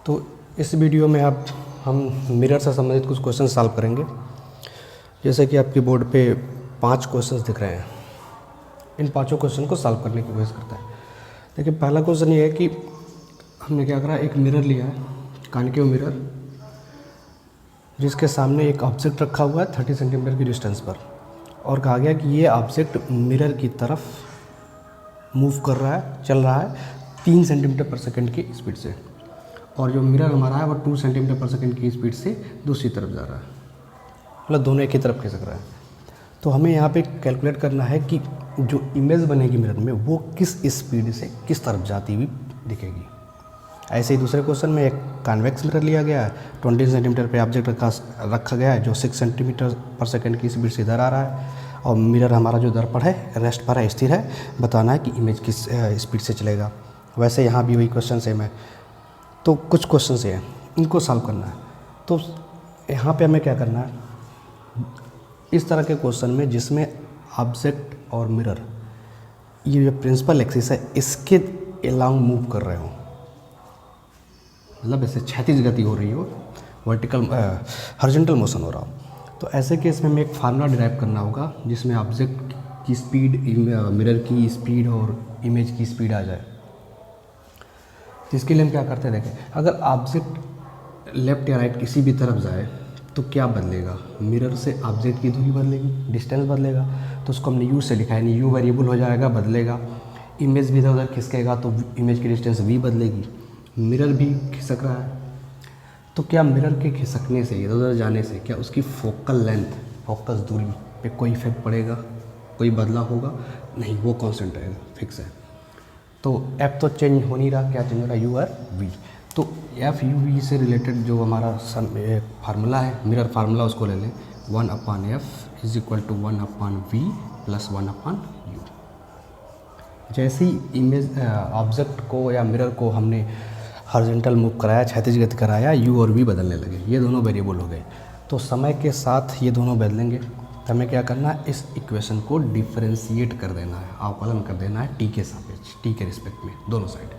तो इस वीडियो में हम मिरर से संबंधित कुछ क्वेश्चन सॉल्व करेंगे। जैसे कि आपके बोर्ड पे 5 क्वेश्चंस दिख रहे हैं, इन पांचों क्वेश्चन को सॉल्व करने की कोशिश करता है। देखिए पहला क्वेश्चन ये है कि हमने क्या करा, एक मिरर लिया है, कॉन्केव मिरर, जिसके सामने एक ऑब्जेक्ट रखा हुआ है 30 सेंटीमीटर की डिस्टेंस पर, और कहा गया कि ये ऑब्जेक्ट मिरर की तरफ मूव कर रहा है, चल रहा है 3 सेंटीमीटर पर सेकंड की स्पीड से, और जो मिरर हमारा है वो 2 सेंटीमीटर पर सेकंड की स्पीड से दूसरी तरफ जा रहा है, मतलब दोनों एक ही तरफ खिसक रहा है। तो हमें यहाँ पे कैलकुलेट करना है कि जो इमेज बनेगी मिरर में वो किस स्पीड से किस तरफ जाती हुई दिखेगी। ऐसे ही दूसरे क्वेश्चन में एक कॉन्वेक्स मिरर लिया गया है, 20 सेंटीमीटर पे ऑब्जेक्ट रखा गया है जो 6 सेंटीमीटर पर सेकंड की स्पीड से इधर आ रहा है, और मिरर हमारा जो दर्पण है रेस्ट पर है, स्थिर है, बताना है कि इमेज किस स्पीड से चलेगा। वैसे यहाँ भी वही क्वेश्चन सेम है। तो कुछ क्वेश्चन से हैं, इनको सॉल्व करना है। तो यहाँ पे हमें क्या करना है, इस तरह के क्वेश्चन में जिसमें ऑब्जेक्ट और मिरर ये जो प्रिंसिपल एक्सिस है इसके अलोंग मूव कर रहे हो, मतलब ऐसे क्षैतिज गति हो रही हो, वर्टिकल हॉरिजॉन्टल मोशन हो रहा हो, तो ऐसे केस में हमें एक फार्मूला डिराइव करना होगा जिसमें ऑब्जेक्ट की स्पीड, मिरर की स्पीड और इमेज की स्पीड आ जाए। तो इसके लिए हम क्या करते हैं, देखें, अगर ऑब्जेक्ट लेफ्ट या राइट किसी भी तरफ जाए तो क्या बदलेगा, मिरर से ऑब्जेक्ट की दूरी बदलेगी, डिस्टेंस बदलेगा। तो उसको हमने यू से लिखा है, यू वेरिएबल हो जाएगा, बदलेगा। इमेज भी इधर उधर खिसकेगा तो इमेज की डिस्टेंस वी बदलेगी। मिरर भी खिसक रहा है, तो क्या मिरर के खिसकने से, इधर उधर जाने से, क्या उसकी फोकल लेंथ, फोकस दूरी पे कोई इफेक्ट पड़ेगा, कोई बदलाव होगा? नहीं, वो कांस्टेंट रहेगा, फिक्स है। तो एफ तो चेंज हो नहीं रहा, क्या चेंज हो रहा है, यू और वी। तो एफ यू वी से रिलेटेड जो हमारा फार्मूला है, मिरर फार्मूला, उसको ले लें, 1/f is equal to 1/v plus 1/u। जैसे ही इमेज ऑब्जेक्ट को या मिरर को हमने हॉरिजॉन्टल मूव कराया, क्षैतिज गति कराया, यू और वी बदलने लगे, ये दोनों वेरिएबल हो गए। तो समय के साथ ये दोनों बदलेंगे, तो हमें क्या करना है, इस इक्वेशन को डिफरेंशिएट कर देना है, अवकलन कर देना है टी के सापेक्ष, टी के रिस्पेक्ट में, दोनों साइड।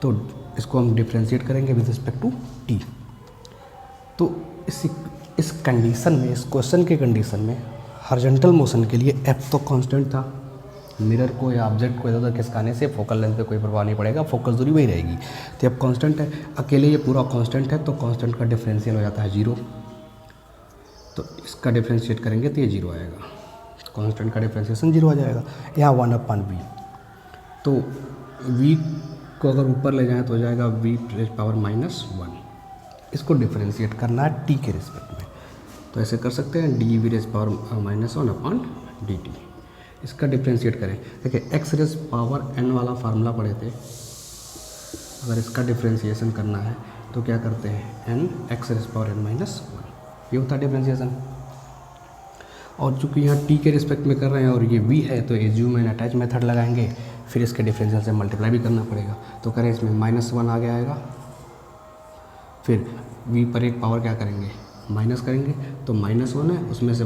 तो इसको हम डिफरेंशिएट करेंगे विद रिस्पेक्ट टू टी। तो इस कंडीशन में, इस क्वेश्चन के कंडीशन में हॉरिजॉन्टल मोशन के लिए एफ तो कांस्टेंट था, मिरर को या ऑब्जेक्ट को इधर उधर खिसकाने से फोकल लेंथ पे कोई प्रभाव नहीं पड़ेगा, फोकस दूरी वही रहेगी। तो अब कांस्टेंट है, अकेले ये पूरा कांस्टेंट है, तो कांस्टेंट का डिफरेंशियल हो जाता है 0। तो इसका डिफरेंशिएट करेंगे तो ये 0 आएगा, कांस्टेंट का डिफरेंशिएशन 0 आ जाएगा। यहाँ 1/v, तो v को अगर ऊपर ले जाएं तो हो जाएगा v⁻⁻1। इसको डिफरेंशिएट करना है टी के रिस्पेक्ट में, तो ऐसे कर सकते हैं, dv⁻⁻1/dt। इसका डिफरेंशिएट करें, देखिए x⁻n वाला फार्मूला पढ़े थे, अगर इसका डिफरेंशिएशन करना है तो क्या करते हैं, n x⁻n-1, ये होता है डिफरेंशिएशन। और चूँकि यहाँ t के रिस्पेक्ट में कर रहे हैं और ये v है, तो एज्यूम एंड अटैच मेथड लगाएंगे, फिर इसके डिफरेंशियल से मल्टीप्लाई भी करना पड़ेगा। तो करें, इसमें -1 आगे आएगा, फिर v पर एक पावर क्या करेंगे, माइनस करेंगे, तो -1 है, उसमें से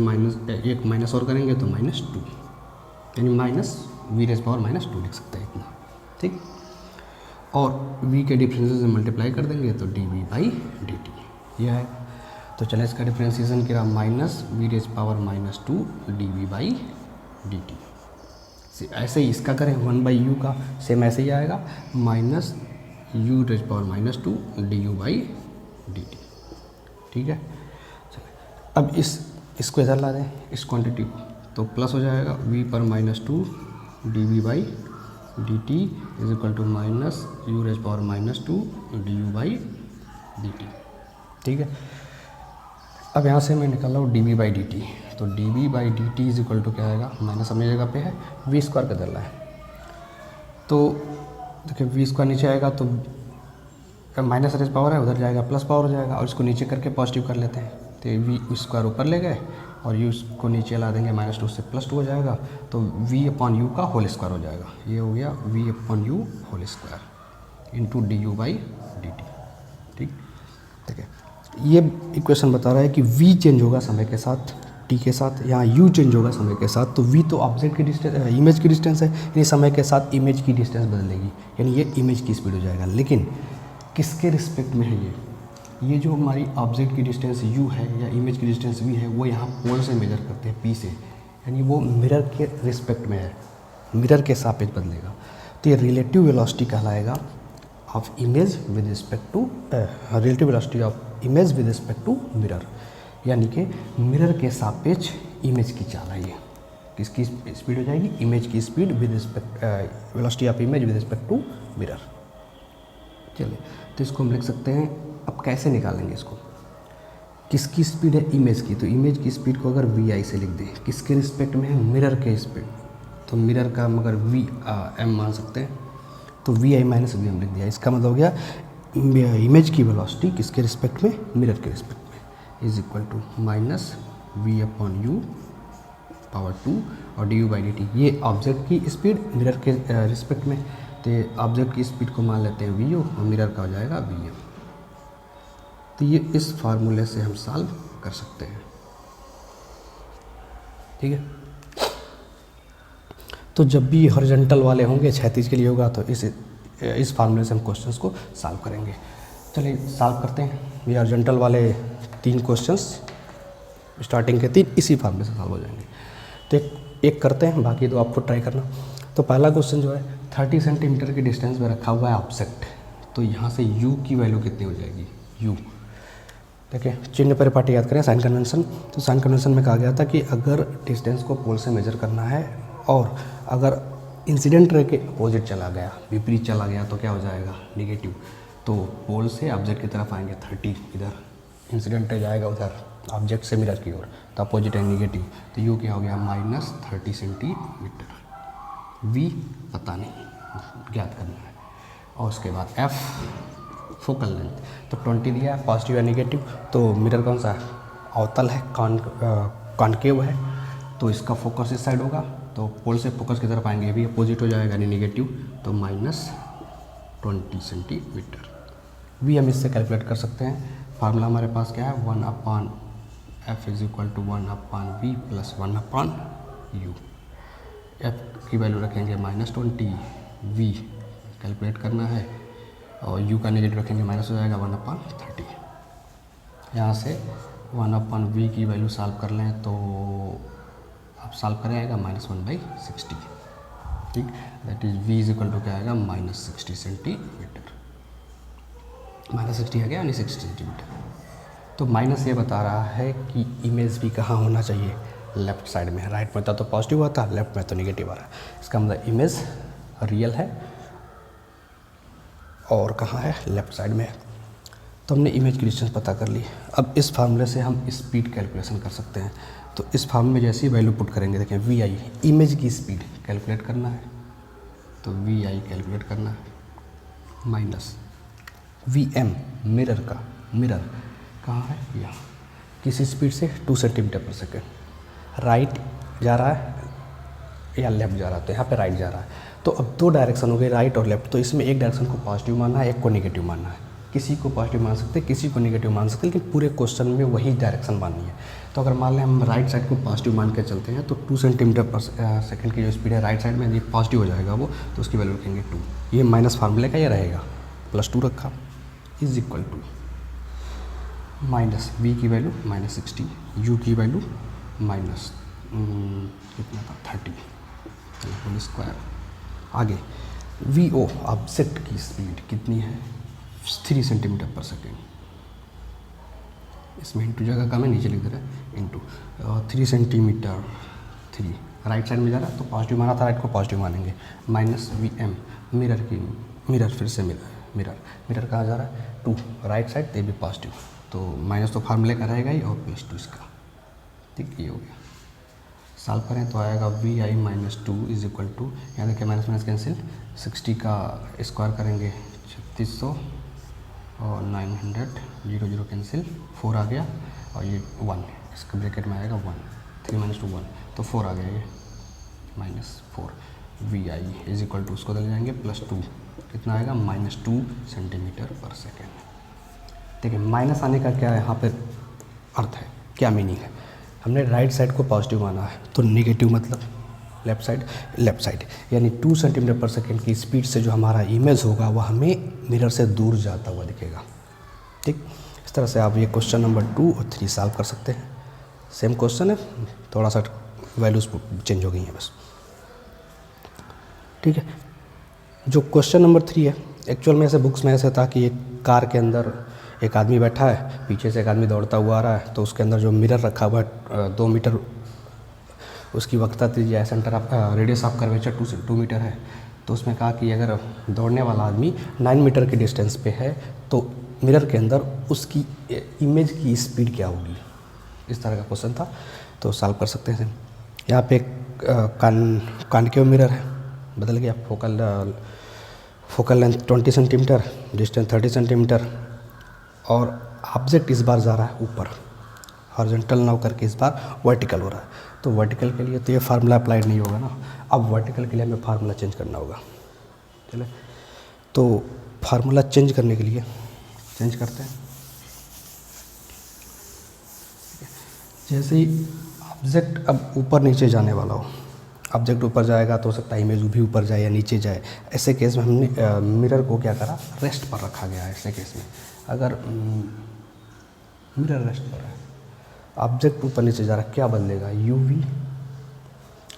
एक माइनस और करेंगे तो -2, यानी -v⁻⁻2 लिख सकते हैं इतना, ठीक। और v के डिफरेंशियल से मल्टीप्लाई कर देंगे तो dv/dt यह है। तो चलें, इसका डिफरेंशिएशन किया, -v⁻⁻2 dv/dt। ऐसे ही इसका करें 1/u का, सेम ऐसे ही आएगा, -u⁻2 du/dt, ठीक है। अब इसको इधर ला दें, इस क्वांटिटी को, तो प्लस हो जाएगा v⁻2 dv/dt is equal to -u⁻2 du/dt, ठीक है। अब यहाँ से मैं निकाल रहा हूँ dv/dt, तो dv/dt इज इक्वल टू क्या आएगा, माइनस अपनी जगह पे है, v स्क्वायर का डला है, तो देखिए v स्क्वायर नीचे आएगा तो माइनस रेज पावर है, उधर जाएगा प्लस पावर हो जाएगा, और इसको नीचे करके पॉजिटिव कर लेते हैं, तो v स्क्वायर ऊपर ले गए और u को नीचे ला देंगे, -2 से +2 हो जाएगा, तो v/u का होल स्क्वायर हो जाएगा, ये हो गया v/u whole square into du/dt, ठीक। देखिए ये इक्वेशन बता रहा है कि v चेंज होगा समय के साथ, t के साथ, यहाँ u चेंज होगा समय के साथ, तो v तो ऑब्जेक्ट की डिस्टेंस, इमेज की डिस्टेंस है, यानी समय के साथ इमेज की डिस्टेंस बदलेगी, यानी ये इमेज की स्पीड हो जाएगा। लेकिन किसके रिस्पेक्ट में है ये जो हमारी ऑब्जेक्ट की डिस्टेंस u है या इमेज की डिस्टेंस v है वो यहाँ पोल से मेजर करते हैं p से, यानी वो मिरर के रिस्पेक्ट में है, मिरर के सापेक्ष बदलेगा। तो ये रिलेटिव वेलोसिटी कहलाएगा of image with respect to relative velocity of image with respect to mirror, यानी कि मिरर के सापेक्ष इमेज की चाल है। ये किसकी स्पीड हो जाएगी? इमेज की speed with respect velocity of image with respect to mirror. चलिए, तो इसको हम लिख सकते हैं। अब कैसे निकालेंगे इसको? किसकी स्पीड है? इमेज की। तो इमेज की स्पीड को अगर वी आई से लिख दें, किसके रिस्पेक्ट में है? मिरर के स्पीड। तो मिरर का हम अगर वी एम मान सकते हैं, तो V I minus V M लिख दिया। इसका मतलब हो गया इमेज की वेलोसिटी किसके रिस्पेक्ट में? मिरर के रिस्पेक्ट में, is equal to minus V upon U power 2 और D U by D T. ये ऑब्जेक्ट की स्पीड मिरर के रिस्पेक्ट में, तो ऑब्जेक्ट की स्पीड को मान लेते हैं वी यू और मिरर का हो जाएगा वी एम। तो ये इस फार्मूले से हम सॉल्व कर सकते हैं, ठीक है। तो जब भी हॉरिजॉन्टल वाले होंगे, क्षैतिज के लिए होगा, तो इस फार्मूले से हम क्वेश्चंस को सॉल्व करेंगे। चलिए सॉल्व करते हैं। ये हॉरिजॉन्टल वाले 3 क्वेश्चंस स्टार्टिंग के 3 इसी फार्मूले से सॉल्व हो जाएंगे। तो एक करते हैं, बाकी तो आपको ट्राई करना। तो पहला क्वेश्चन जो है 30 सेंटीमीटर की डिस्टेंस में रखा हुआ है ऑब्जेक्ट। तो यहाँ से u की वैल्यू कितनी हो जाएगी? u देखिए, चिन्ह परिपाटी याद करें, साइन कन्वेंशन। तो साइन कन्वेंशन में कहा गया था कि अगर डिस्टेंस को पोल से मेजर करना है और अगर इंसिडेंट रे के अपोजिट चला गया, विपरीत चला गया, तो क्या हो जाएगा? नेगेटिव। तो पोल से ऑब्जेक्ट की तरफ आएंगे 30, इधर इंसिडेंट रे जाएगा उधर ऑब्जेक्ट से मिरर की ओर, तो अपोजिट है नेगेटिव। तो यू क्या हो गया? Minus 30 centimetre. वी पता नहीं, ज्ञात करना है। और उसके बाद एफ फोकल लेंथ, तो 20 दिया है, पॉजिटिव या नेगेटिव। तो मिरर कौन सा है? अवतल है, कॉन्केव है, तो इसका फोकस इस साइड होगा। तो पोल से फोकस की तरफ आएंगे, ये भी अपोजिट हो जाएगा, यानी नेगेटिव। तो माइनस 20 सेंटीमीटर। वी हम इससे कैलकुलेट कर सकते हैं। फार्मूला हमारे पास क्या है? 1 upon F is equal to 1 upon V plus 1 upon U. F की वैल्यू रखेंगे -20, वी कैलकुलेट करना है, और यू का नेगेटिव रखेंगे, माइनस हो जाएगा 1 अपॉन 30। यहाँ से 1 अपॉन वी की वैल्यू सॉल्व कर लें, तो आप सॉल्व करें आएगा -1/60, ठीक। That is V is equal to क्या आएगा? -60 सेंटीमीटर। -60 आ गया, यानी 60 सेंटीमीटर। तो माइनस ये बता रहा है कि इमेज भी कहाँ होना चाहिए? लेफ्ट साइड में। राइट में तो पॉजिटिव आता, लेफ्ट में तो नेगेटिव आ रहा है। इसका मतलब इमेज रियल है और कहाँ है? लेफ्ट साइड में। तो हमने इमेज की डिस्टेंस पता कर ली। अब इस फार्मूले से हम स्पीड कैलकुलेशन कर सकते हैं। तो इस फार्मूले में जैसे ही वैल्यू पुट करेंगे, देखें वी आई इमेज की स्पीड कैलकुलेट करना है, तो वी आई कैलकुलेट करना है माइनस वी एम मिरर का, मिरर कहाँ है? यहाँ। किस स्पीड से? 2 सेंटीमीटर पर सेकेंड। राइट जा रहा है या लेफ्ट जा रहा है? तो यहाँ पे राइट जा रहा है। तो अब 2 डायरेक्शन हो गए, राइट और लेफ्ट। तो इसमें एक डायरेक्शन को पॉजिटिव मानना है, एक को नेगेटिव मानना है। किसी को पॉजिटिव मान सकते हैं, किसी को नेगेटिव मान सकते हैं, लेकिन पूरे क्वेश्चन में वही डायरेक्शन माननी है। तो अगर मान लें हम राइट साइड को पॉजिटिव मान के चलते हैं, तो 2 सेंटीमीटर पर सेकेंड की जो स्पीड है राइट साइड में, ये पॉजिटिव हो जाएगा वो, तो उसकी वैल्यू रखेंगे 2। ये माइनस फार्मूले का ये रहेगा, +2 रखा, is equal to minus V की वैल्यू -60, यू की वैल्यू माइनस कितना था? 30 होल स्क्वायर। आगे वी ओ ऑब्जेक्ट की स्पीड कितनी है? 3 सेंटीमीटर पर सेकेंड। इसमें इंटू जगह कम है, नीचे लिख दे रहे हैं इंटू 3 सेंटीमीटर 3 राइट साइड में जा रहा है, तो पॉजिटिव माना था, राइट को पॉजिटिव मानेंगे। माइनस वी एम मिरर की, मिरर फिर से मिरर कहाँ जा रहा है? 2 राइट साइड, तो भी पॉजिटिव, तो माइनस तो फार्मूले का रहेगा ही, और +2 इसका, ठीक। ये हो गया। सॉल्व करें तो आएगा V I -2 is equal to, यहाँ देखिए माइनस माइनस कैंसिल, 60 का स्क्वायर करेंगे 3600 और 900, 0 0 कैंसिल, 4 आ गया, और ये 1 इसके ब्रैकेट में आएगा 1, 3 - 2 1, तो 4 आ गया, ये -4। V I is equal to, उसको ले जाएंगे +2, कितना आएगा? -2 सेंटीमीटर पर सेकेंड। देखिए माइनस आने का क्या यहाँ पर अर्थ है, क्या मीनिंग है? हमने राइट साइड को पॉजिटिव माना है, तो नेगेटिव मतलब लेफ़्ट साइड, यानी 2 सेंटीमीटर पर सेकेंड की स्पीड से जो हमारा इमेज होगा वह हमें मिरर से दूर जाता हुआ दिखेगा। ठीक, इस तरह से आप ये क्वेश्चन नंबर 2 और 3 सॉल्व कर सकते हैं। सेम क्वेश्चन है, थोड़ा सा वैल्यूज चेंज हो गई हैं बस। ठीक है, जो क्वेश्चन नंबर 3 है, एक्चुअल में ऐसे बुक्स में ऐसे था कि एक कार के अंदर एक आदमी बैठा है, पीछे से एक आदमी दौड़ता हुआ आ रहा है, तो उसके अंदर जो मिरर रखा हुआ है 2 मीटर उसकी वक्रता त्रिज्या है, centre of radius of curvature 2 metre है। तो उसमें कहा कि अगर दौड़ने वाला आदमी 9 मीटर के डिस्टेंस पे है तो मिरर के अंदर उसकी इमेज की स्पीड क्या होगी, इस तरह का क्वेश्चन था। तो सॉल्व कर सकते हैं। यहाँ पे एक कॉन्केव मिरर है, बदल गया, focal length 20 centimetre, distance 30 centimetre, और ऑब्जेक्ट इस बार जा रहा है ऊपर, हॉरिजॉन्टल ना होकर के इस बार वर्टिकल हो रहा है। तो वर्टिकल के लिए तो ये फार्मूला अप्लाइड नहीं होगा ना, अब वर्टिकल के लिए हमें फार्मूला चेंज करना होगा। चले, तो फार्मूला चेंज करने के लिए चेंज करते हैं। जैसे ही ऑब्जेक्ट अब ऊपर नीचे जाने वाला हो, ऑब्जेक्ट ऊपर जाएगा तो हो सकता है इमेज भी ऊपर जाए या नीचे जाए। ऐसे केस में हमने मिरर को क्या करा, रेस्ट पर रखा गया है। ऐसे केस में अगर मिरर रेस्ट पर है, ऑब्जेक्ट ऊपर नीचे जा रहा है, क्या बदलेगा, यूवी।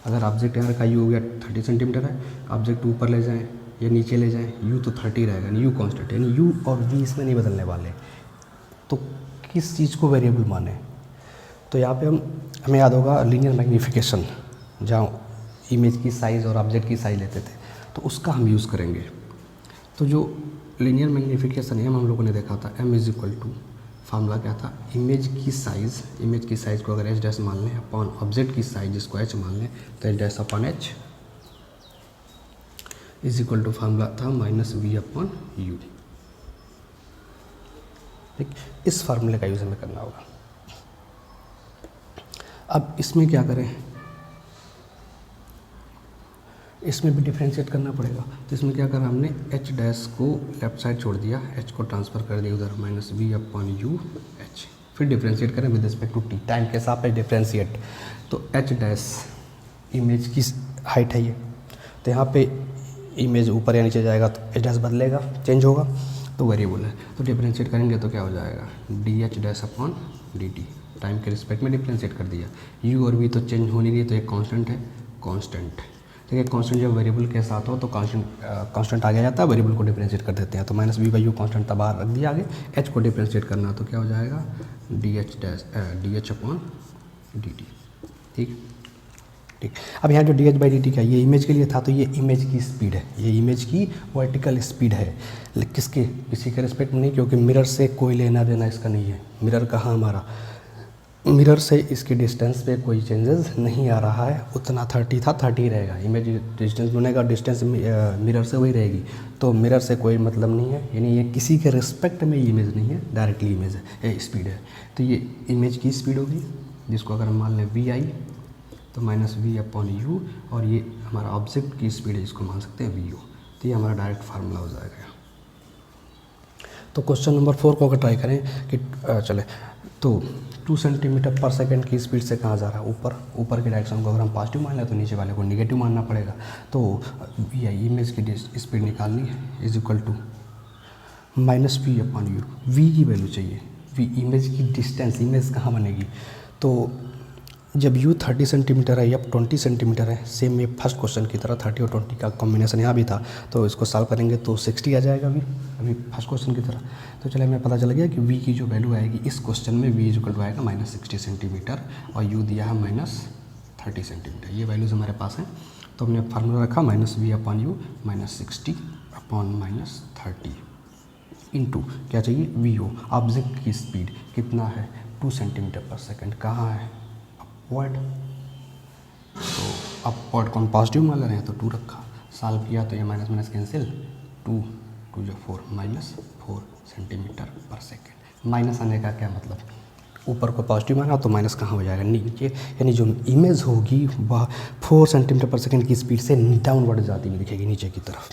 अगर ऑब्जेक्ट यहाँ का यू हो गया 30 सेंटीमीटर है, ऑब्जेक्ट ऊपर ले जाएं या नीचे ले जाएं, यू तो 30 रहेगा, यू कांस्टेंट, यानी यू और वी इसमें नहीं बदलने वाले। तो किस चीज़ को वेरिएबल माने, तो यहाँ पे हमें याद होगा लीनियर मैग्नीफिकेशन, जहाँ इमेज की साइज़ और ऑब्जेक्ट की साइज़ लेते थे, तो उसका हम यूज़ करेंगे। तो जो लीनियर मैग्नीफिकेशन है हम लोगों ने देखा था, m is equal to, formula क्या था, इमेज की साइज़ को अगर एच डैश मान लें अपॉन ऑब्जेक्ट की साइज जिसको एच मान लें, तो H dash upon H is equal to formula था माइनस वी अपॉन यू। ठीक, इस फार्मूले का यूज़ हमें करना होगा। अब इसमें क्या करें, इसमें भी डिफ्रेंशिएट करना पड़ेगा। तो इसमें क्या करा हमने, एच डैश को लेफ्ट साइड छोड़ दिया, एच को ट्रांसफ़र कर दिया उधर, minus V upon U H. फिर डिफ्रेंशिएट करें with respect to T, time के साथ डिफ्रेंशिएट। तो एच डैश इमेज की हाइट है ये, तो यहाँ पे इमेज ऊपर या नीचे जाएगा तो एच डैश बदलेगा, चेंज होगा, तो वेरिएबल है। तो डिफ्रेंशिएट करेंगे तो क्या हो जाएगा, D H dash upon D T, time के रिस्पेक्ट में डिफ्रेंशिएट कर दिया। यू और वी तो चेंज होने नहीं, तो एक कांस्टेंट है, कांस्टेंट। ठीक है, कांस्टेंट जब वेरिएबल के साथ हो तो कांस्टेंट आगे जाता है, वेरिएबल को डिफरेंशिएट कर देते हैं। तो minus V by U constant था बाहर रख दिया, आगे एच को डिफरेंशिएट करना, तो क्या हो जाएगा, D H upon D T. ठीक ठीक, अब यहाँ जो D H by D T का ये इमेज के लिए था, तो ये इमेज की स्पीड है, ये इमेज की वर्टिकल स्पीड है। किसके, किसी के रिस्पेक्ट में नहीं, क्योंकि मिरर से कोई लेना देना इसका नहीं है। मिरर कहाँ हमारा, मिरर से इसकी डिस्टेंस पे कोई चेंजेस नहीं आ रहा है, उतना 30 था 30 रहेगा। इमेज डिस्टेंस बनेगा, डिस्टेंस मिरर से वही रहेगी, तो मिरर से कोई मतलब नहीं है, यानी ये किसी के रिस्पेक्ट में इमेज नहीं है, डायरेक्टली इमेज है, स्पीड है। तो ये इमेज की स्पीड होगी, जिसको अगर हम मान लें वी आई, तो माइनस वी अपॉन यू, और ये हमारा ऑब्जेक्ट की स्पीड है, जिसको मान सकते हैं वी यू। तो ये हमारा डायरेक्ट फार्मूला हो जाएगा। तो क्वेश्चन नंबर 4 को अगर ट्राई करें कि चले, तो 2 सेंटीमीटर पर सेकंड की स्पीड से कहाँ जा रहा है, ऊपर के डायरेक्शन को अगर हम पॉजिटिव मान लें तो नीचे वाले को नेगेटिव मानना पड़ेगा। तो वी आई इमेज की स्पीड निकालनी है, is equal to minus V upon U. V की वैल्यू चाहिए, वी इमेज की डिस्टेंस, इमेज कहाँ बनेगी, तो जब u 30 सेंटीमीटर है या 20 सेंटीमीटर है, सेम ये फर्स्ट क्वेश्चन की तरह 30 और 20 का कॉम्बिनेशन यहाँ भी था, तो इसको सॉल्व करेंगे तो 60 आ जाएगा अभी फर्स्ट क्वेश्चन की तरह। तो चलिए हमें पता चल गया कि v की जो वैल्यू आएगी इस क्वेश्चन में, v इक्वल टू आएगा -60 सेंटीमीटर, और u दिया है -30 सेंटीमीटर। ये वैल्यूज़ हमारे पास हैं, तो हमने फार्मूला रखा minus V upon U -60 upon -30 into क्या चाहिए, वी ओ, ऑब्जेक्ट की स्पीड कितना है, 2 सेंटीमीटर पर सेकेंड, कहाँ है, अपवर्ड। तो अपवर्ड को हम पॉजिटिव मान ले रहे हैं, तो 2 रखा, सॉल्व किया तो ये माइनस माइनस कैंसिल, 2 जो 4 -4 सेंटीमीटर पर सेकेंड। माइनस आने का क्या मतलब, ऊपर को पॉजिटिव माना तो माइनस कहाँ हो जाएगा, नीचे, यानी जो इमेज होगी वह 4 सेंटीमीटर पर सेकेंड की स्पीड से डाउनवर्ड जाती हुई दिखेगी नीचे की तरफ।